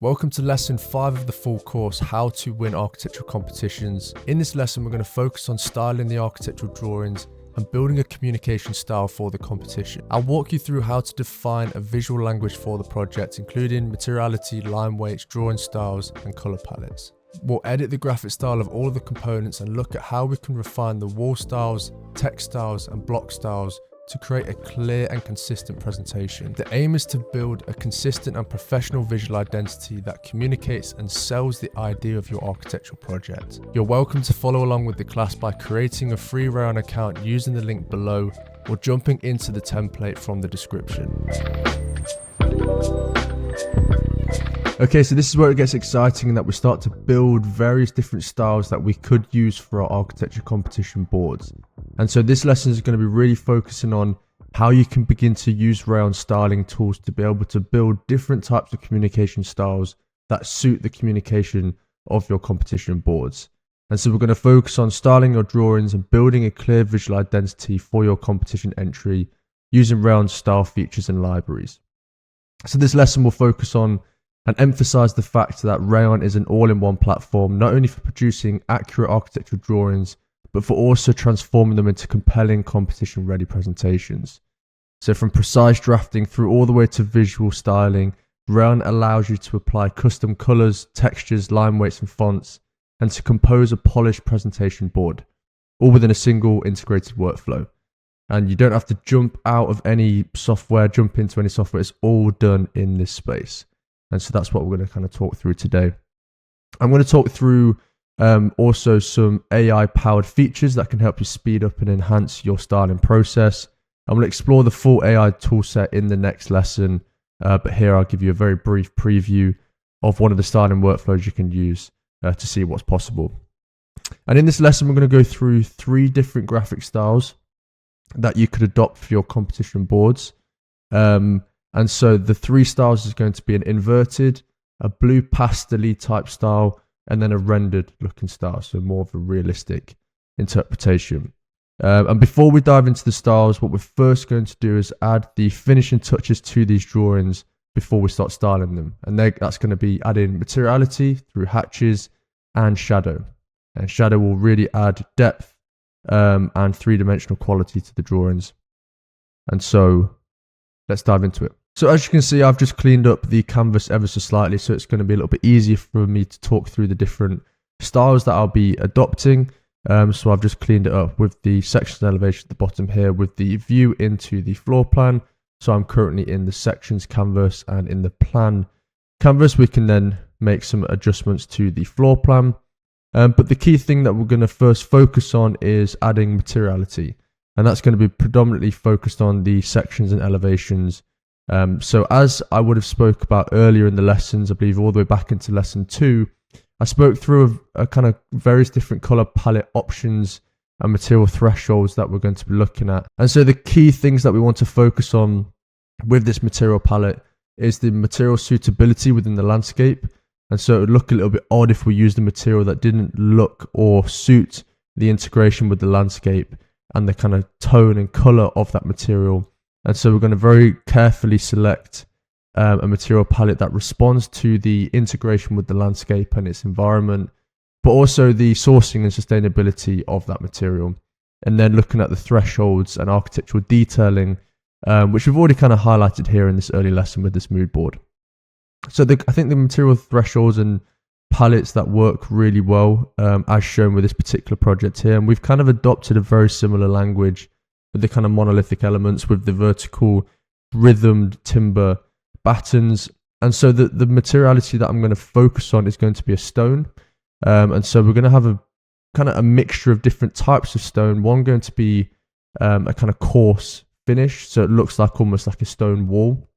Welcome to lesson 5 of the full course, How to Win Architectural Competitions. In this lesson, we're going to focus on styling the architectural drawings and building a communication style for the competition. I'll walk you through how to define a visual language for the project, including materiality, line weights, drawing styles, and color palettes. We'll edit the graphic style of all of the components and look at how we can refine the wall styles, text styles, and block styles to create a clear and consistent presentation. The aim is to build a consistent and professional visual identity that communicates and sells the idea of your architectural project. You're welcome to follow along with the class by creating a free Rayon account using the link below or jumping into the template from the description. Okay, so this is where it gets exciting and that we start to build various different styles that we could use for our architecture competition boards. And so this lesson is going to be really focusing on how you can begin to use Rayon styling tools to be able to build different types of communication styles that suit the communication of your competition boards. And so we're going to focus on styling your drawings and building a clear visual identity for your competition entry using Rayon style features and libraries. So this lesson will focus on and emphasize the fact that Rayon is an all-in-one platform, not only for producing accurate architectural drawings, but for also transforming them into compelling competition-ready presentations. So from precise drafting through all the way to visual styling, Rayon allows you to apply custom colors, textures, line weights, and fonts, and to compose a polished presentation board, all within a single integrated workflow. And you don't have to jump out of any software, jump into any software. It's all done in this space. And so that's what we're going to kind of talk through today. I'm going to talk through also some AI-powered features that can help you speed up and enhance your styling process. I'm going to explore the full AI toolset in the next lesson, but here I'll give you a very brief preview of one of the styling workflows you can use to see what's possible. And in this lesson, we're going to go through 3 different graphic styles that you could adopt for your competition boards. And so the 3 styles is going to be an inverted, a blue pastel-y type style, and then a rendered looking style, so more of a realistic interpretation. And before we dive into the styles, what we're first going to do is add the finishing touches to these drawings before we start styling them. And that's going to be adding materiality through hatches and shadow. And shadow will really add depth and three-dimensional quality to the drawings. And so let's dive into it. So as you can see, I've just cleaned up the canvas ever so slightly, so it's going to be a little bit easier for me to talk through the different styles that I'll be adopting. So I've just cleaned it up with the sections and elevation at the bottom here with the view into the floor plan. So I'm currently in the sections canvas, and in the plan canvas, we can then make some adjustments to the floor plan. But the key thing that we're going to first focus on is adding materiality. And that's going to be predominantly focused on the sections and elevations. So as I would have spoke about earlier in the lessons, I believe all the way back into lesson 2, I spoke through a kind of various different color palette options and material thresholds that we're going to be looking at. And so the key things that we want to focus on with this material palette is the material suitability within the landscape. And so it would look a little bit odd if we used a material that didn't look or suit the integration with the landscape and the kind of tone and color of that material. And so we're going to very carefully select a material palette that responds to the integration with the landscape and its environment, but also the sourcing and sustainability of that material. And then looking at the thresholds and architectural detailing, which we've already kind of highlighted here in this early lesson with this mood board. So I think the material thresholds and palettes that work really well, as shown with this particular project here. And we've kind of adopted a very similar language with the kind of monolithic elements with the vertical rhythmed timber battens. And so the materiality that I'm going to focus on is going to be a stone. And so we're going to have a kind of a mixture of different types of stone. One going to be a kind of coarse finish, so it looks like almost like a stone wall.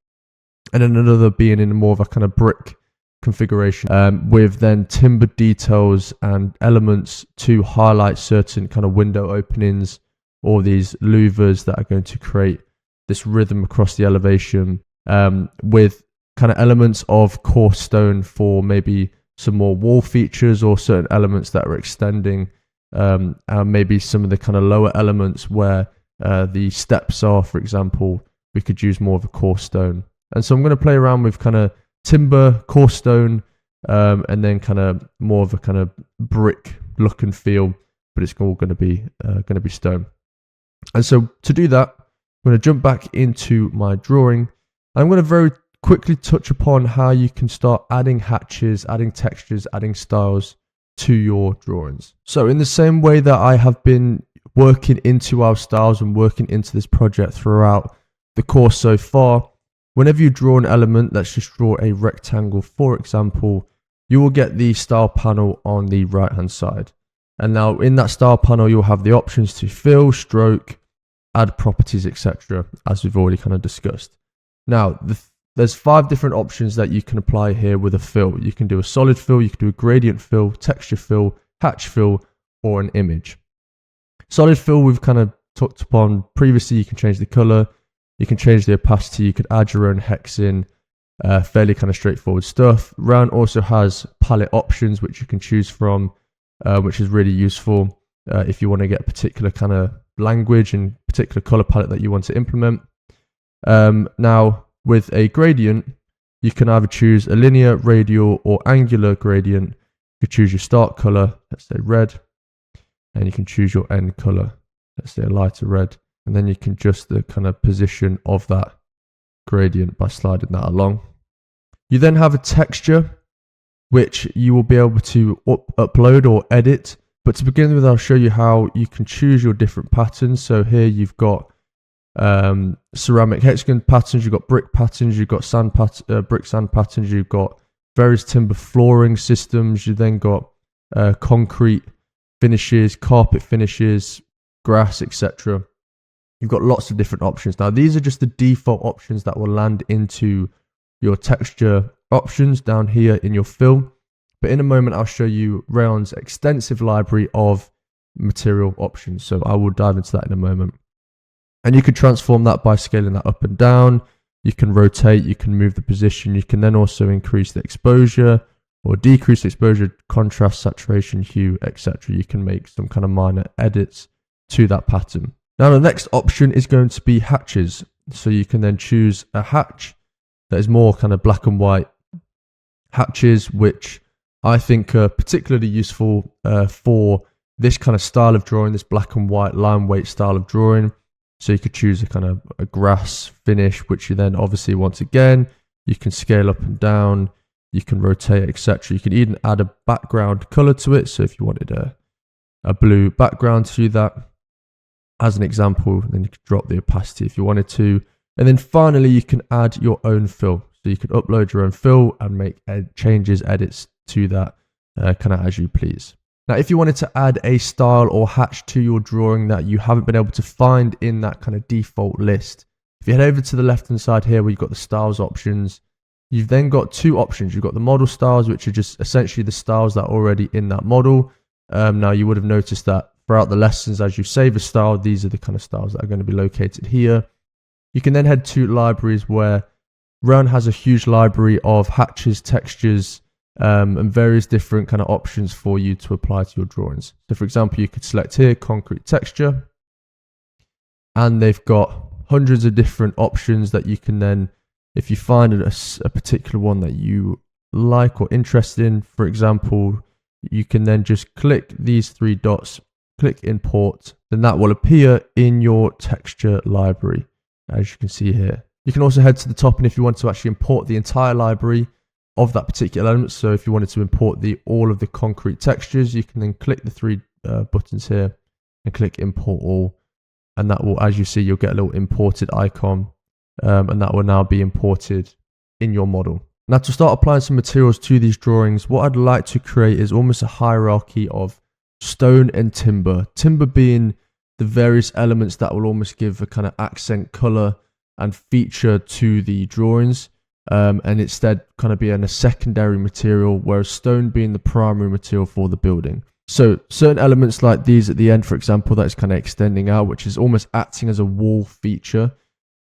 And then another being in more of a kind of brick configuration with then timber details and elements to highlight certain kind of window openings or these louvers that are going to create this rhythm across the elevation, with kind of elements of coarse stone for maybe some more wall features or certain elements that are extending, and maybe some of the kind of lower elements where the steps are, for example, we could use more of a coarse stone. And so I'm going to play around with kind of timber, coarse stone, and then kind of more of a kind of brick look and feel, but it's all going to be stone. And so to do that, I'm going to jump back into my drawing. I'm going to very quickly touch upon how you can start adding hatches, adding textures, adding styles to your drawings. So in the same way that I have been working into our styles and working into this project throughout the course so far, whenever you draw an element, let's just draw a rectangle, for example, you will get the style panel on the right hand side. And now in that style panel, you'll have the options to fill, stroke, add properties, etc., as we've already kind of discussed. Now, there's 5 different options that you can apply here with a fill. You can do a solid fill, you can do a gradient fill, texture fill, hatch fill, or an image. Solid fill we've kind of talked upon previously. You can change the color, you can change the opacity, you could add your own hex in, fairly kind of straightforward stuff. Rayon also has palette options which you can choose from, which is really useful if you want to get a particular kind of language and particular color palette that you want to implement. Now, with a gradient, you can either choose a linear, radial, or angular gradient. You could choose your start color, let's say red, and you can choose your end color, let's say a lighter red, and then you can adjust the kind of position of that gradient by sliding that along. You then have a texture, which you will be able to upload or edit. But to begin with, I'll show you how you can choose your different patterns. So here you've got ceramic hexagon patterns, you've got brick patterns, you've got brick sand patterns, you've got various timber flooring systems, you then got concrete finishes, carpet finishes, grass, etc. You've got lots of different options. Now these are just the default options that will land into your texture options down here in your fill, but in a moment I'll show you Rayon's extensive library of material options, so I will dive into that in a moment. And you can transform that by scaling that up and down. You can rotate, you can move the position, you can then also increase the exposure or decrease the exposure, contrast, saturation, hue, etc. You can make some kind of minor edits to that pattern. Now the next option is going to be hatches. So you can then choose a hatch that is more kind of black and white hatches, which I think are particularly useful for this kind of style of drawing, this black and white line weight style of drawing. So you could choose a kind of a grass finish, which you then obviously, once again, you can scale up and down, you can rotate, etc. You can even add a background color to it. So if you wanted a blue background to that, as an example, then you could drop the opacity if you wanted to. And then finally, you can add your own fill. So you can upload your own fill and make changes, edits to that kind of as you please. Now, if you wanted to add a style or hatch to your drawing that you haven't been able to find in that kind of default list, if you head over to the left hand side here where you've got the styles options, you've then got 2 options. You've got the model styles, which are just essentially the styles that are already in that model. Now, you would have noticed that throughout the lessons, as you save a style, these are the kind of styles that are going to be located here. You can then head to libraries where Rayon has a huge library of hatches, textures, and various different kind of options for you to apply to your drawings. So for example, you could select here concrete texture, and they've got hundreds of different options that you can then, if you find a particular one that you like or interested in, for example, you can then just click these 3 dots, click import, then that will appear in your texture library, as you can see here. You can also head to the top, and if you want to actually import the entire library of that particular element, so if you wanted to import all of the concrete textures, you can then click the 3 buttons here and click import all, and that will, as you see, you'll get a little imported icon, and that will now be imported in your model. Now, to start applying some materials to these drawings, what I'd like to create is almost a hierarchy of stone and timber. Timber being the various elements that will almost give a kind of accent color and feature to the drawings, and instead kind of being a secondary material, whereas stone being the primary material for the building. So certain elements like these at the end, for example, that is kind of extending out, which is almost acting as a wall feature.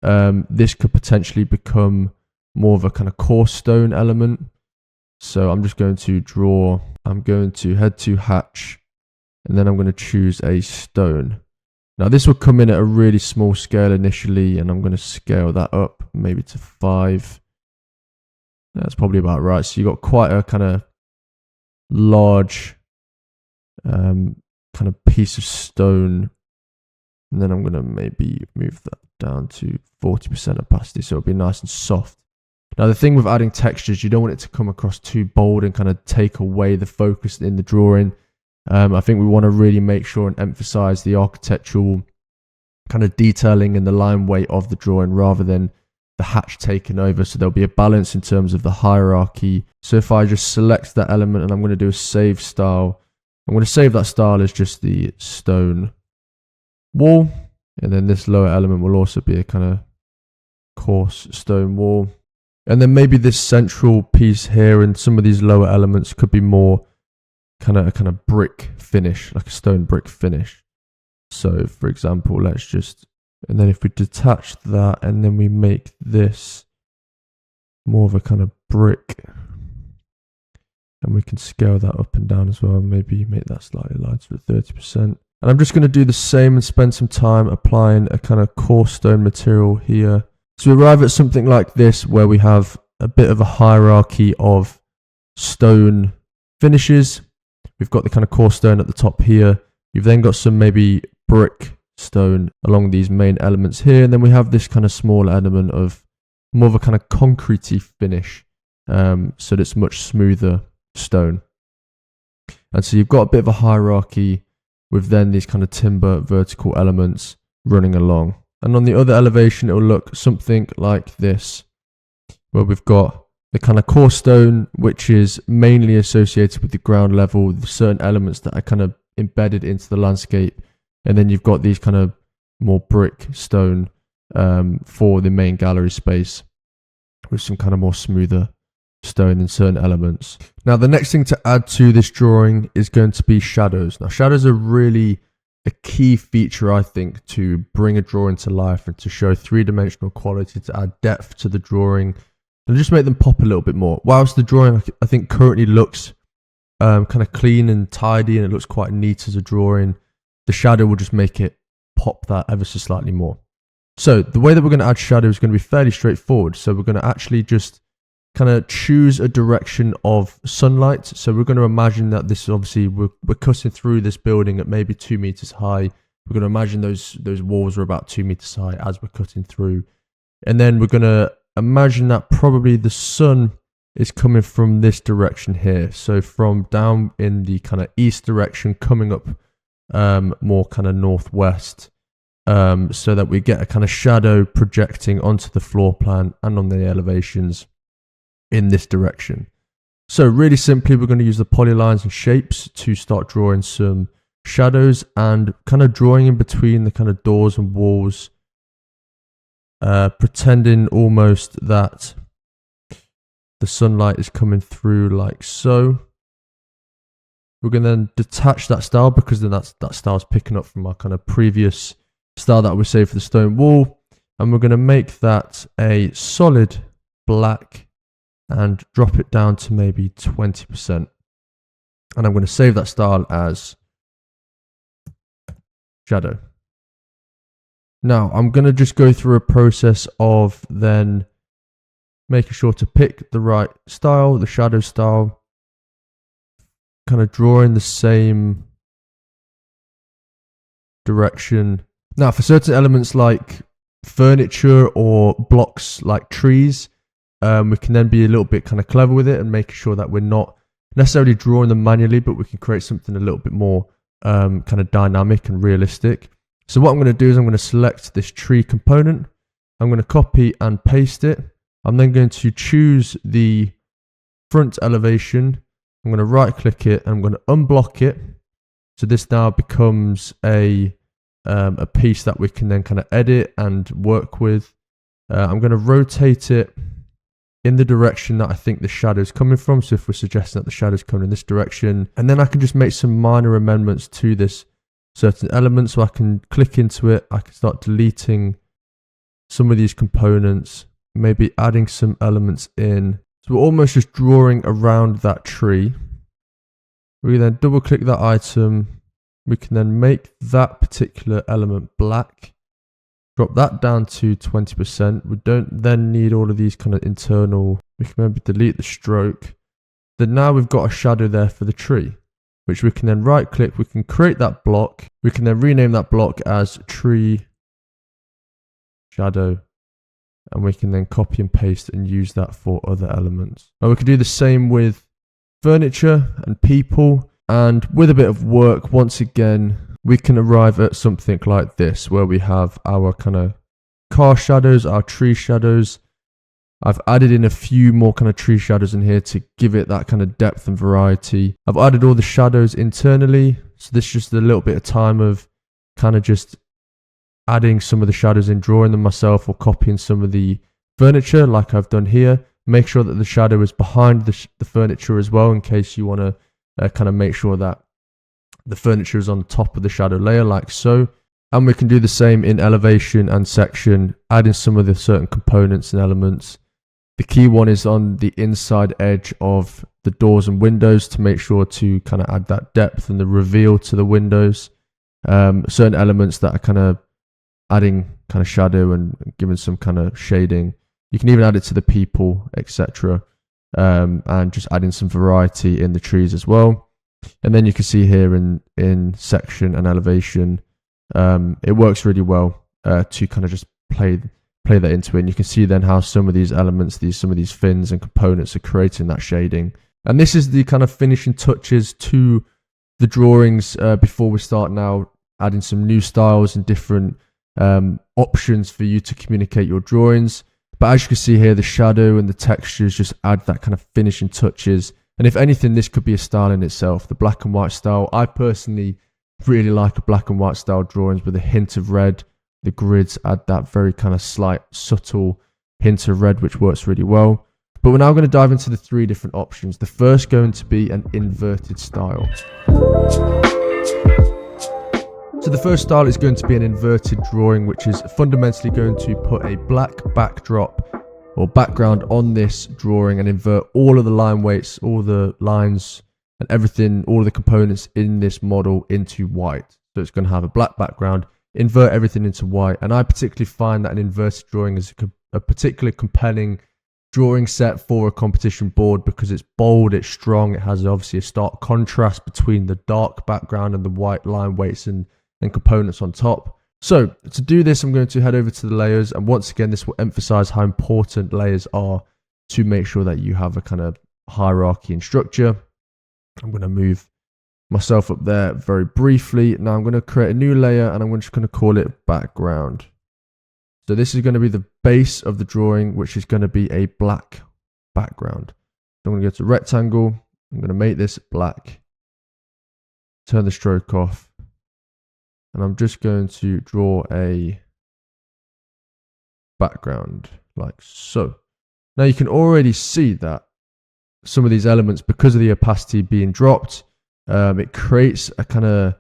This could potentially become more of a kind of coarse stone element. So I'm just going to draw, I'm going to head to hatch, and then I'm going to choose a stone. Now this will come in at a really small scale initially, and I'm going to scale that up maybe to 5. That's probably about right. So you've got quite a kind of large kind of piece of stone. And then I'm going to maybe move that down to 40% opacity so it'll be nice and soft. Now, the thing with adding textures, you don't want it to come across too bold and kind of take away the focus in the drawing. I think we want to really make sure and emphasize the architectural kind of detailing and the line weight of the drawing rather than the hatch taking over. So there'll be a balance in terms of the hierarchy. So if I just select that element and I'm going to do a save style, I'm going to save that style as just the stone wall. And then this lower element will also be a kind of coarse stone wall. And then maybe this central piece here and some of these lower elements could be more kind of brick finish, like a stone brick finish. So for example, let's just, and then if we detach that and then we make this more of a kind of brick, and we can scale that up and down as well, maybe make that slightly lighter at 30%. And I'm just going to do the same and spend some time applying a kind of coarse stone material here. So we arrive at something like this where we have a bit of a hierarchy of stone finishes. We've got the kind of coarse stone at the top here. You've then got some maybe brick stone along these main elements here. And then we have this kind of small element of more of a kind of concretey finish. So that's much smoother stone. And so you've got a bit of a hierarchy with then these kind of timber vertical elements running along. And on the other elevation, it will look something like this, where we've got the kind of coarse stone, which is mainly associated with the ground level, with certain elements that are kind of embedded into the landscape. And then you've got these kind of more brick stone for the main gallery space, with some kind of more smoother stone in certain elements. Now, the next thing to add to this drawing is going to be shadows. Now, shadows are really a key feature, I think, to bring a drawing to life and to show three-dimensional quality, to add depth to the drawing and just make them pop a little bit more. Whilst the drawing, I think, currently looks kind of clean and tidy and it looks quite neat as a drawing, the shadow will just make it pop that ever so slightly more. So the way that we're going to add shadow is going to be fairly straightforward. So we're going to actually just kind of choose a direction of sunlight. So we're going to imagine that this, obviously, we're cutting through this building at maybe 2 meters high. We're going to imagine those walls are about 2 meters high as we're cutting through. And then we're going to imagine that probably the sun is coming from this direction here. So from down in the kind of east direction, coming up more kind of northwest, so that we get a kind of shadow projecting onto the floor plan and on the elevations in this direction. So really simply, we're going to use the polylines and shapes to start drawing some shadows and kind of drawing in between the kind of doors and walls, pretending almost that the sunlight is coming through like so. We're going to then detach that style because then that style is picking up from our kind of previous style that we saved for the stone wall. And we're going to make that a solid black and drop it down to maybe 20%. And I'm going to save that style as shadow. Now, I'm going to just go through a process of then making sure to pick the right style, the shadow style, kind of drawing the same direction. Now, for certain elements like furniture or blocks like trees, we can then be a little bit kind of clever with it and making sure that we're not necessarily drawing them manually, but we can create something a little bit more kind of dynamic and realistic. So what I'm going to do is I'm going to select this tree component. I'm going to copy and paste it. I'm then going to choose the front elevation. I'm going to right click it and I'm going to unblock it. So this now becomes a piece that we can then kind of edit and work with. I'm going to rotate it in the direction that I think the shadow is coming from. So if we're suggesting that the shadow is coming in this direction, and then I can just make some minor amendments to this certain element. So I can click into it. I can start deleting some of these components, maybe adding some elements in. So we're almost just drawing around that tree. We then double click that item. We can then make that particular element black, Drop that down to 20%. We don't then need all of these kind of internal, we can maybe delete the stroke. Then now we've got a shadow there for the tree, which we can then right click, we can create that block. We can then rename that block as tree shadow, and we can then copy and paste and use that for other elements. And we can do the same with furniture and people, and with a bit of work, once again, we can arrive at something like this, where we have our kind of car shadows, our tree shadows. I've added in a few more kind of tree shadows in here to give it that kind of depth and variety. I've added all the shadows internally, so this is just a little bit of time of kind of just adding some of the shadows in, drawing them myself, or copying some of the furniture like I've done here. Make sure that the shadow is behind the furniture as well, in case you want to kind of make sure that the furniture is on the top of the shadow layer, like so. And we can do the same in elevation and section, adding some of the certain components and elements. The key one is on the inside edge of the doors and windows, to make sure to kind of add that depth and the reveal to the windows. Certain elements that are kind of adding kind of shadow and giving some kind of shading. You can even add it to the people, etc. And just adding some variety in the trees as well. And then you can see here in section and elevation, it works really well to kind of just play that into it. And you can see then how some of these elements, some of these fins and components are creating that shading. And this is the kind of finishing touches to the drawings before we start now adding some new styles and different options for you to communicate your drawings. But as you can see here, the shadow and the textures just add that kind of finishing touches. And if anything, this could be a style in itself, the black and white style. I personally really like a black and white style drawings with a hint of red. The grids add that very kind of slight, subtle hint of red, which works really well. But we're now going to dive into the three different options. The first going to be an inverted style. So the first style is going to be an inverted drawing, which is fundamentally going to put a black backdrop or background on this drawing and invert all of the line weights, all the lines and everything, all of the components in this model into white. So it's going to have a black background, invert everything into white. And I particularly find that an inverted drawing is a particularly compelling drawing set for a competition board, because it's bold, it's strong, it has obviously a stark contrast between the dark background and the white line weights and components on top. So to do this, I'm going to head over to the layers, and once again this will emphasize how important layers are to make sure that you have a kind of hierarchy and structure. I'm going to move myself up there very briefly. Now I'm going to create a new layer, and I'm just going to call it background. So this is going to be the base of the drawing, which is going to be a black background. So I'm going to go to rectangle, I'm going to make this black, turn the stroke off, and I'm just going to draw a background like so. Now you can already see that some of these elements, because of the opacity being dropped, it creates a kind of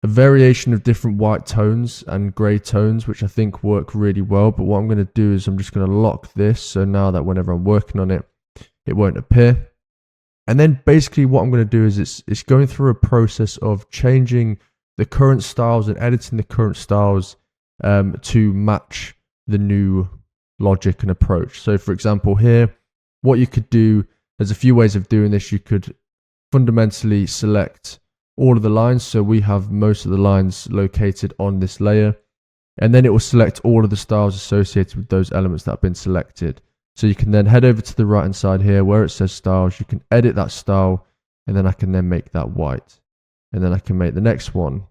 a variation of different white tones and grey tones, which I think work really well. But what I'm going to do is I'm just going to lock this, so now that whenever I'm working on it, it won't appear. And then basically what I'm going to do is it's going through a process of changing the current styles and editing the current styles to match the new logic and approach. So for example here, what you could do, there's a few ways of doing this. You could fundamentally select all of the lines, so we have most of the lines located on this layer, and then it will select all of the styles associated with those elements that have been selected. So you can then head over to the right hand side here where it says styles, you can edit that style, and then I can then make that white. And then I can make the next one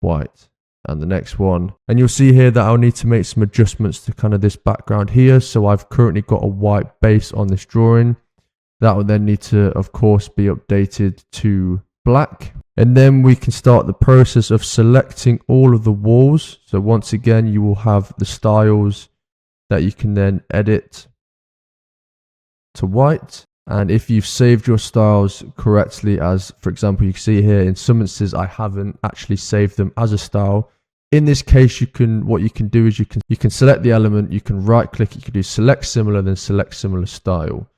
white and the next one. And you'll see here that I'll need to make some adjustments to kind of this background here. So I've currently got a white base on this drawing. That will then need to, of course, be updated to black. And then we can start the process of selecting all of the walls. So once again, you will have the styles that you can then edit to white. And if you've saved your styles correctly, as for example, you can see here in some instances, I haven't actually saved them as a style. In this case, what you can do is you can select the element, you can right click, you can do select similar, then select similar style.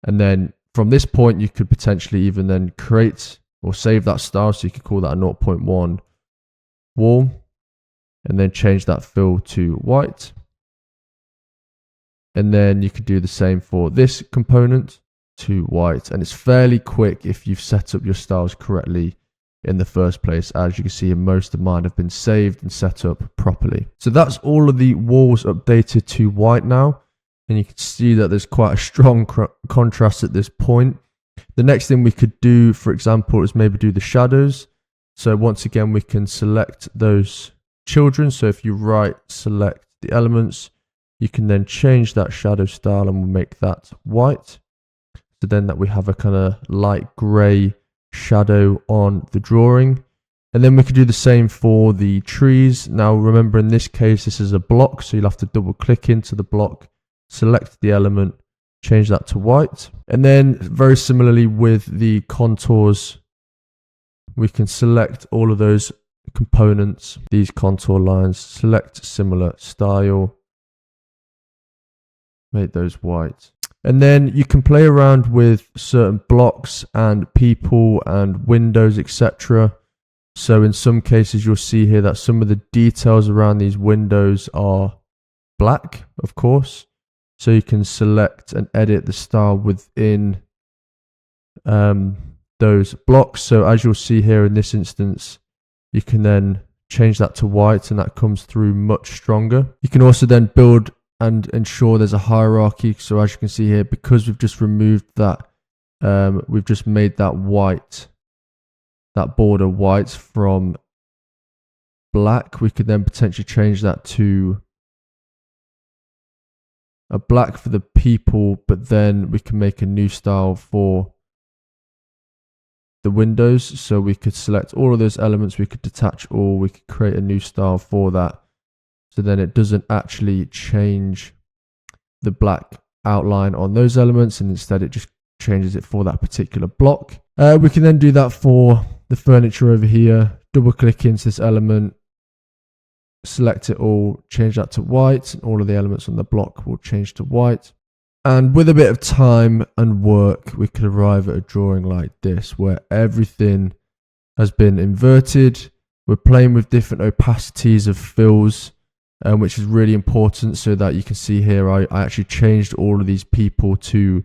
And then from this point, you could potentially even then create or save that style. So you could call that a 0.1 wall. and then change that fill to white. And then you could do the same for this component to white, and it's fairly quick if you've set up your styles correctly in the first place. As you can see, most of mine have been saved and set up properly. So that's all of the walls updated to white now, and you can see that there's quite a strong contrast at this point. The next thing we could do, for example, is maybe do the shadows. So once again, we can select those children. So if you right select the elements, you can then change that shadow style and we'll make that white. So then that we have a kind of light grey shadow on the drawing. And then we could do the same for the trees. Now remember, in this case, this is a block, so you'll have to double click into the block, select the element, change that to white. And then very similarly with the contours, we can select all of those components, these contour lines, select similar style, make those white. And then you can play around with certain blocks and people and windows, etc. So in some cases, you'll see here that some of the details around these windows are black, of course. So you can select and edit the style within those blocks. So as you'll see here in this instance, you can then change that to white and that comes through much stronger. You can also then build and ensure there's a hierarchy. So as you can see here, because we've just removed that, we've just made that white, that border white from black. We could then potentially change that to a black for the people, but then we can make a new style for the windows. So we could select all of those elements, we could detach all, we could create a new style for that. So then it doesn't actually change the black outline on those elements, and instead it just changes it for that particular block. We can then do that for the furniture over here. Double click into this element, select it all, change that to white, and all of the elements on the block will change to white. And with a bit of time and work, we could arrive at a drawing like this, where everything has been inverted. We're playing with different opacities of fills, which is really important, so that you can see here, I actually changed all of these people to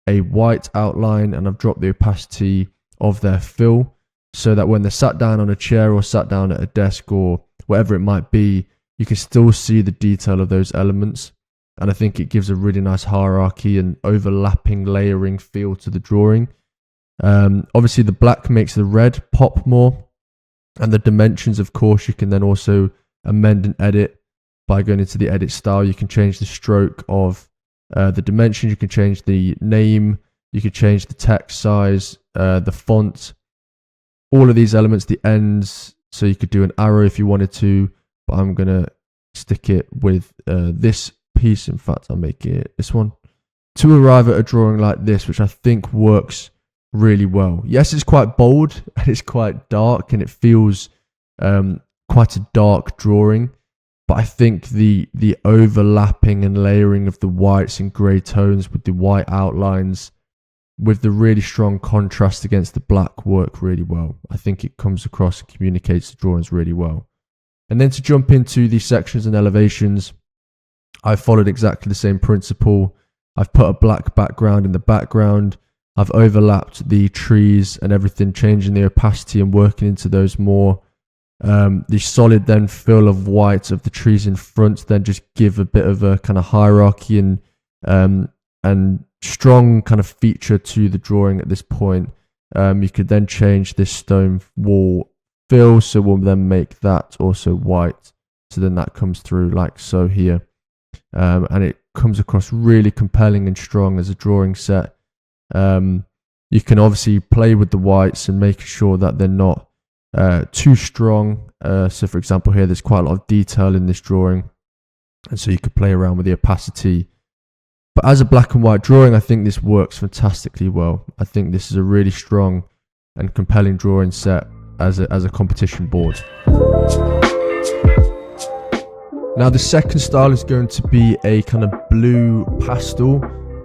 a white outline, and I've dropped the opacity of their fill, so that when they're sat down on a chair or sat down at a desk or whatever it might be, you can still see the detail of those elements. And I think it gives a really nice hierarchy and overlapping layering feel to the drawing. Obviously the black makes the red pop more, and the dimensions, of course, you can then also amend and edit by going into the edit style. You can change the stroke of the dimensions, you can change the name, you can change the text size, the font, all of these elements, the ends. So you could do an arrow if you wanted to, but I'm going to stick it with this piece. In fact, I'll make it this one, to arrive at a drawing like this, which I think works really well. Yes, it's quite bold and it's quite dark and it feels quite a dark drawing, but I think the overlapping and layering of the whites and grey tones with the white outlines with the really strong contrast against the black work really well. I think it comes across and communicates the drawings really well. And then to jump into the sections and elevations, I followed exactly the same principle. I've put a black background in the background. I've overlapped the trees and everything, changing the opacity and working into those more. The solid then fill of white of the trees in front then just give a bit of a kind of hierarchy and strong kind of feature to the drawing at this point. You could then change this stone wall fill, so we'll then make that also white. So then that comes through like so here. And it comes across really compelling and strong as a drawing set. You can obviously play with the whites and make sure that they're not too strong. So for example here, there's quite a lot of detail in this drawing, and so you could play around with the opacity. But as a black and white drawing, I think this works fantastically well. I think this is a really strong and compelling drawing set as a competition board. Now the second style is going to be a kind of blue pastel.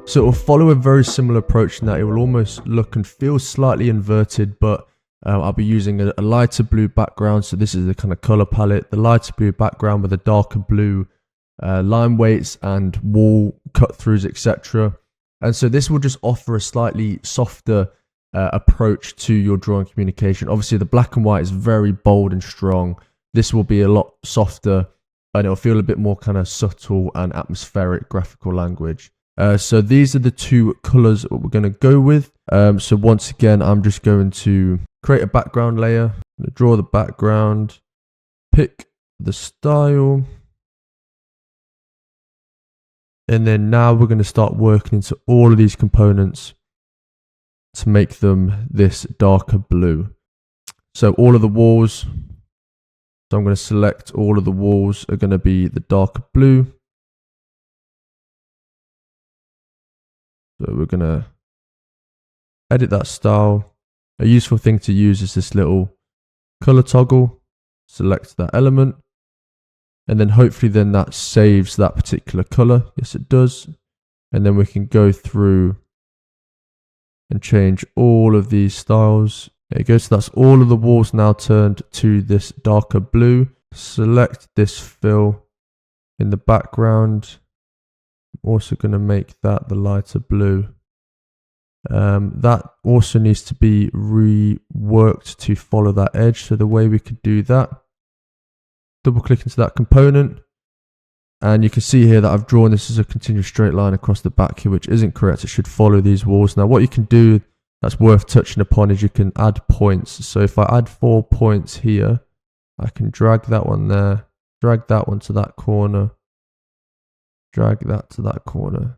So it will follow a very similar approach in that it will almost look and feel slightly inverted, but I'll be using a lighter blue background. So this is the kind of color palette, the lighter blue background with a darker blue line weights and wall cut throughs, etc. And so this will just offer a slightly softer approach to your drawing communication. Obviously the black and white is very bold and strong. This will be a lot softer and it'll feel a bit more kind of subtle and atmospheric graphical language. So these are the two colors that we're going to go with. So once again, I'm just going to create a background layer. I'm going to draw the background, pick the style. And then now we're going to start working into all of these components to make them this darker blue. So all of the walls, so I'm going to select all of the walls are going to be the darker blue. So we're going to edit that style. A useful thing to use is this little color toggle. Select that element. And then hopefully then that saves that particular color. Yes, it does. And then we can go through and change all of these styles. There you go. So that's all of the walls now turned to this darker blue. Select this fill in the background. I'm also going to make that the lighter blue. That also needs to be reworked to follow that edge. So the way we could do that, double click into that component, and you can see here that I've drawn this as a continuous straight line across the back here, which isn't correct. It should follow these walls. Now what you can do that's worth touching upon is you can add points. So if I add 4 points here, I can drag that one there, drag that one to that corner, drag that to that corner,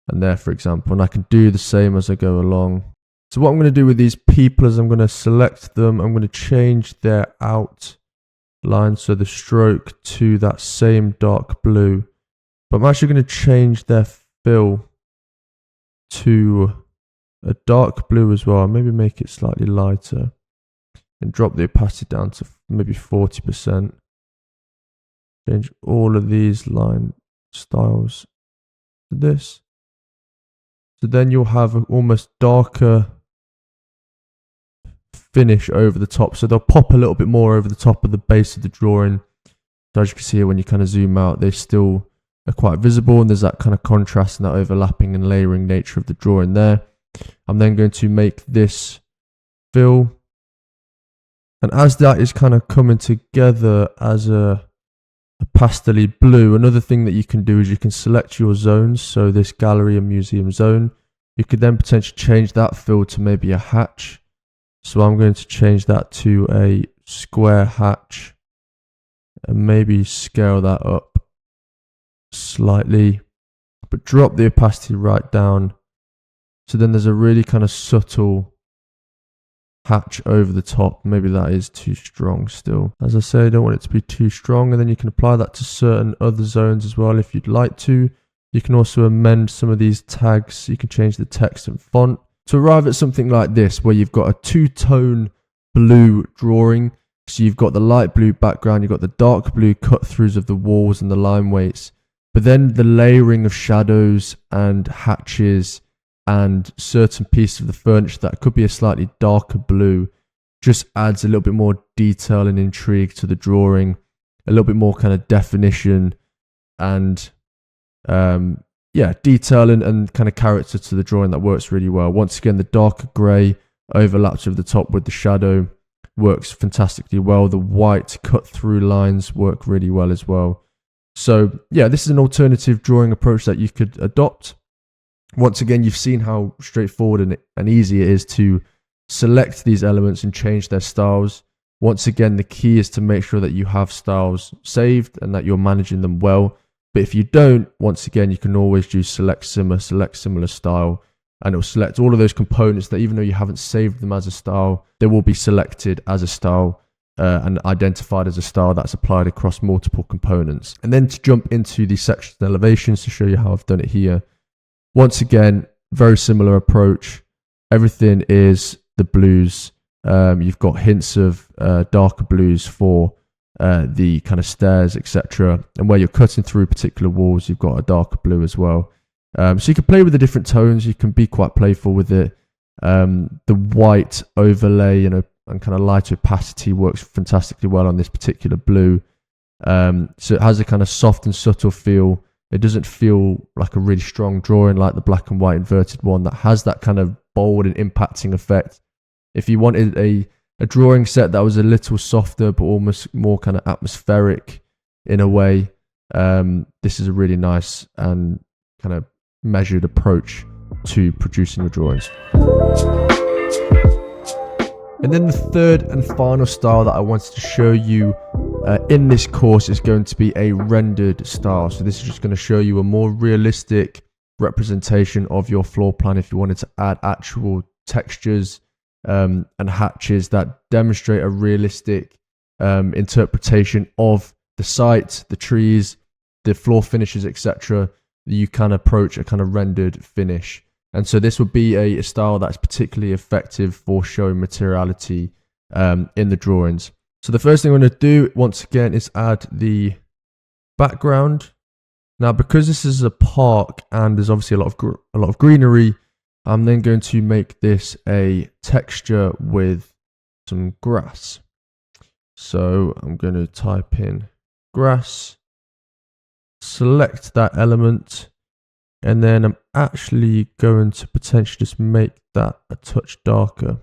and there, for example, and I can do the same as I go along. So what I'm going to do with these people is I'm going to select them. I'm going to change their outline, so the stroke to that same dark blue, but I'm actually going to change their fill to a dark blue as well. Maybe make it slightly lighter and drop the opacity down to maybe 40%. Change all of these line styles to this. So then you'll have an almost darker finish over the top. So they'll pop a little bit more over the top of the base of the drawing. So as you can see here, when you kind of zoom out, they still are quite visible, and there's that kind of contrast and that overlapping and layering nature of the drawing there. I'm then going to make this fill. And as that is kind of coming together as a pastel-y blue, another thing that you can do is you can select your zones. So this gallery and museum zone, you could then potentially change that fill to maybe a hatch. So I'm going to change that to a square hatch and maybe scale that up slightly, but drop the opacity right down. So then there's a really kind of subtle hatch over the top. Maybe that is too strong still. As I say, I don't want it to be too strong. And then you can apply that to certain other zones as well if you'd like to. You can also amend some of these tags. You can change the text and font to arrive at something like this, where you've got a two-tone blue drawing. So you've got the light blue background, you've got the dark blue cut throughs of the walls and the line weights, but then the layering of shadows and hatches and certain pieces of the furniture that could be a slightly darker blue just adds a little bit more detail and intrigue to the drawing, a little bit more kind of definition and detail and kind of character to the drawing that works really well. Once again, the darker grey overlaps over the top with the shadow works fantastically well. The white cut through lines work really well as well. So yeah, this is an alternative drawing approach that you could adopt. Once again, you've seen how straightforward and easy it is to select these elements and change their styles. Once again, the key is to make sure that you have styles saved and that you're managing them well. But if you don't, once again, you can always do select similar style, and it will select all of those components that even though you haven't saved them as a style, they will be selected as a style and identified as a style that's applied across multiple components. And then to jump into the sections and elevations to show you how I've done it here. Once again, very similar approach. Everything is the blues. You've got hints of darker blues for the kind of stairs, etc. And where you're cutting through particular walls, you've got a darker blue as well. So you can play with the different tones. You can be quite playful with it. The white overlay, and kind of light opacity works fantastically well on this particular blue. So it has a kind of soft and subtle feel. It doesn't feel like a really strong drawing like the black and white inverted one that has that kind of bold and impacting effect. If you wanted a drawing set that was a little softer but almost more kind of atmospheric in a way, this is a really nice and kind of measured approach to producing your drawings. And then the third and final style that I wanted to show you in this course is going to be a rendered style. So this is just going to show you a more realistic representation of your floor plan if you wanted to add actual textures and hatches that demonstrate a realistic interpretation of the site, the trees, the floor finishes, etc. You can approach a kind of rendered finish. And so this would be a style that's particularly effective for showing materiality in the drawings. So the first thing I'm going to do, once again, is add the background. Now, because this is a park and there's obviously a lot of greenery, I'm then going to make this a texture with some grass. So I'm going to type in grass, select that element, and then I'm actually going to potentially just make that a touch darker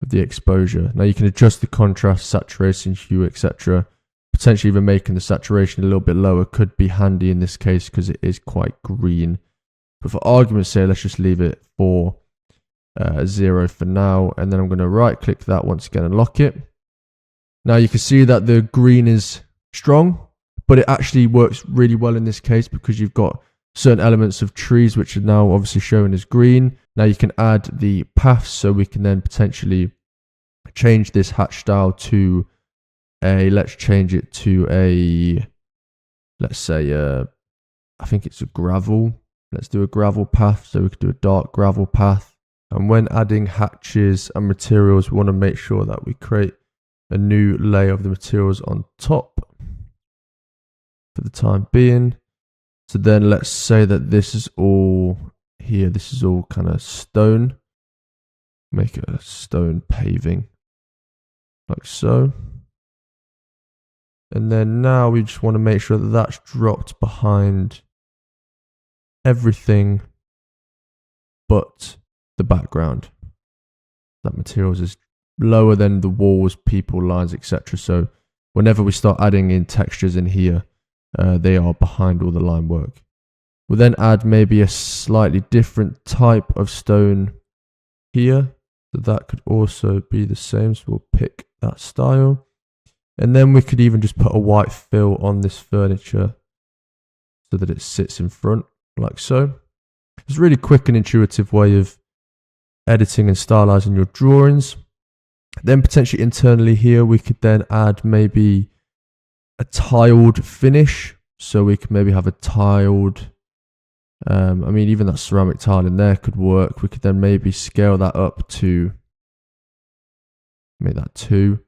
with the exposure. Now you can adjust the contrast, saturation, hue, etc. Potentially even making the saturation a little bit lower could be handy in this case because it is quite green. But for argument's sake, let's just leave it for 0 for now. And then I'm going to right click that once again and lock it. Now you can see that the green is strong, but it actually works really well in this case because you've got certain elements of trees which are now obviously shown as green. Now you can add the paths, so we can then potentially change this hatch style to let's change it to let's say I think it's a gravel. Let's do a gravel path, so we could do a dark gravel path. And when adding hatches and materials, we want to make sure that we create a new layer of the materials on top for the time being. So then let's say that this is all here. This is all kind of stone. Make it a stone paving like so. And then now we just want to make sure that that's dropped behind everything but the background. That materials is lower than the walls, people, lines, etc. So whenever we start adding in textures in here, they are behind all the line work. We'll then add maybe a slightly different type of stone here. So that could also be the same. So we'll pick that style. And then we could even just put a white fill on this furniture so that it sits in front like so. It's a really quick and intuitive way of editing and stylizing your drawings. Then potentially internally here, we could then add maybe a tiled finish. So we could maybe have a tiled, I mean, even that ceramic tile in there could work. We could then maybe scale that up to, make that 2.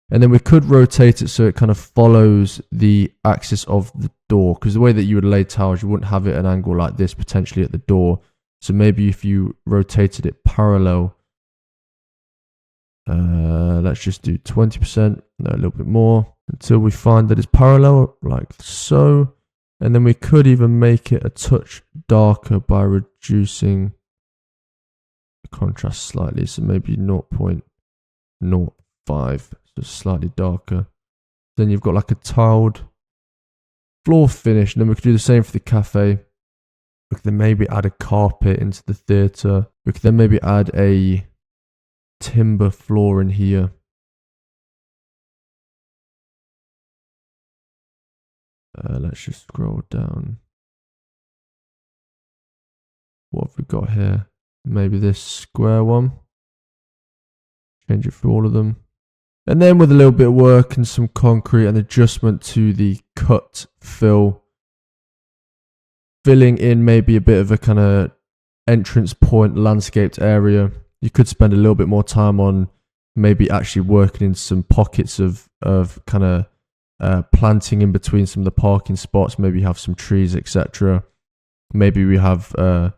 And then we could rotate it so it kind of follows the axis of the door. Because the way that you would lay tiles, you wouldn't have it at an angle like this potentially at the door. So maybe if you rotated it parallel, let's just do 20%, no, a little bit more, until we find that it's parallel, like so. And then we could even make it a touch darker by reducing the contrast slightly. So maybe 0.05, so slightly darker. Then you've got like a tiled floor finish. And then we could do the same for the cafe. We could then maybe add a carpet into the theatre. We could then maybe add a timber floor in here. Let's just scroll down. What have we got here? Maybe this square one. Change it for all of them. And then with a little bit of work and some concrete and adjustment to the cut fill, filling in maybe a bit of a kind of entrance point landscaped area. You could spend a little bit more time on maybe actually working in some pockets of kind of planting in between some of the parking spots. Maybe have some trees, etc. Maybe we have a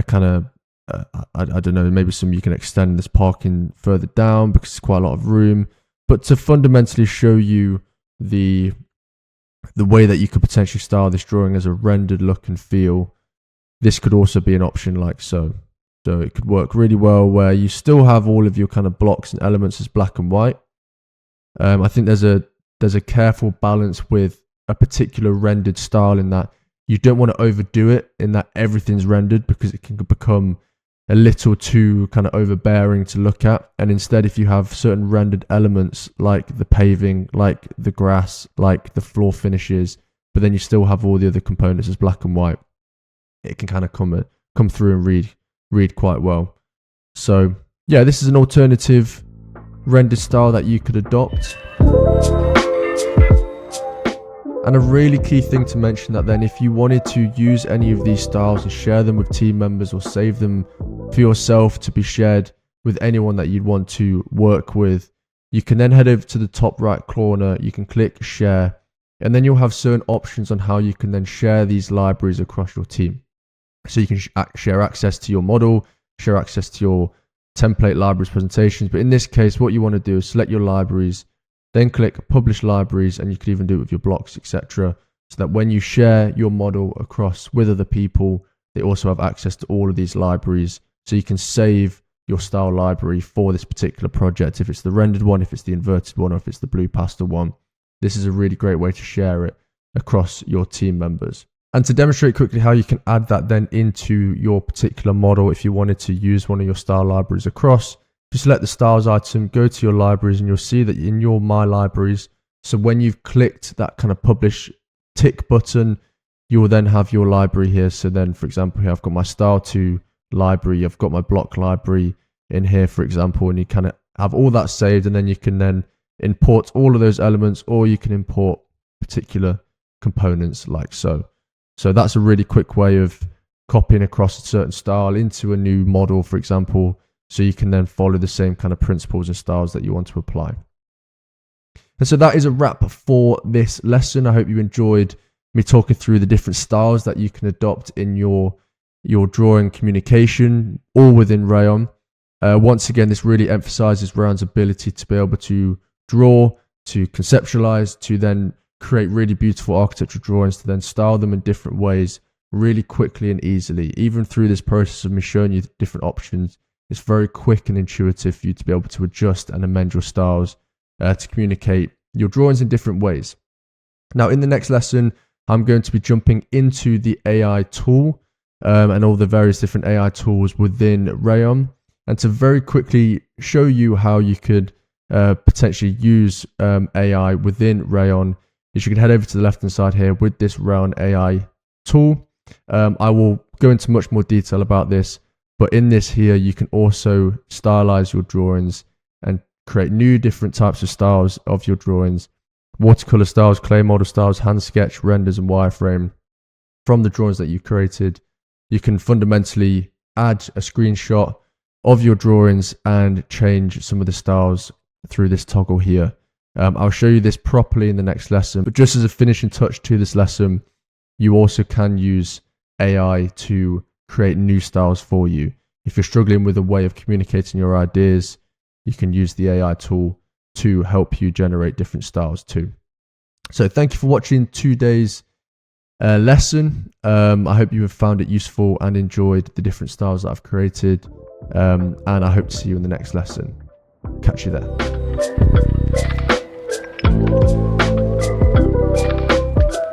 kind of I don't know, maybe some you can extend this parking further down because it's quite a lot of room. But to fundamentally show you the way that you could potentially style this drawing as a rendered look and feel, this could also be an option like so. So it could work really well where you still have all of your kind of blocks and elements as black and white. I think there's a careful balance with a particular rendered style in that you don't want to overdo it in that everything's rendered, because it can become a little too kind of overbearing to look at. And instead, if you have certain rendered elements like the paving, like the grass, like the floor finishes, but then you still have all the other components as black and white, it can kind of come through and read quite well. So yeah, this is an alternative render style that you could adopt. And a really key thing to mention that then, if you wanted to use any of these styles and share them with team members or save them for yourself to be shared with anyone that you'd want to work with, you can then head over to the top right corner, you can click share, and then you'll have certain options on how you can then share these libraries across your team. So you can share access to your model, share access to your template libraries presentations. But in this case, what you want to do is select your libraries, then click publish libraries, and you could even do it with your blocks, etc. So that when you share your model across with other people, they also have access to all of these libraries. So you can save your style library for this particular project. If it's the rendered one, if it's the inverted one, or if it's the blue pastel one, this is a really great way to share it across your team members. And to demonstrate quickly how you can add that then into your particular model, if you wanted to use one of your style libraries across, you select the styles item, go to your libraries, and you'll see that in your My Libraries, so when you've clicked that kind of publish tick button, you will then have your library here. So then, for example, here I've got my style 2 library, I've got my block library in here, for example, and you kind of have all that saved, and then you can then import all of those elements, or you can import particular components like so. So that's a really quick way of copying across a certain style into a new model, for example, so you can then follow the same kind of principles and styles that you want to apply. And so that is a wrap for this lesson. I hope you enjoyed me talking through the different styles that you can adopt in your drawing communication, all within Rayon. Once again, this really emphasizes Rayon's ability to be able to draw, to conceptualize, to then create really beautiful architectural drawings, to then style them in different ways really quickly and easily. Even through this process of me showing you different options, it's very quick and intuitive for you to be able to adjust and amend your styles to communicate your drawings in different ways. Now, in the next lesson, I'm going to be jumping into the AI tool and all the various different AI tools within Rayon, and to very quickly show you how you could potentially use AI within Rayon. Is you can head over to the left hand side here with this Rayon AI tool. I will go into much more detail about this, but in this here, you can also stylize your drawings and create new different types of styles of your drawings: watercolor styles, clay model styles, hand sketch, renders, and wireframe. From the drawings that you created, you can fundamentally add a screenshot of your drawings and change some of the styles through this toggle here. I'll show you this properly in the next lesson, but just as a finishing touch to this lesson, you also can use AI to create new styles for you. If you're struggling with a way of communicating your ideas, you can use the AI tool to help you generate different styles too. So thank you for watching today's lesson. I hope you have found it useful and enjoyed the different styles that I've created. And I hope to see you in the next lesson. Catch you there.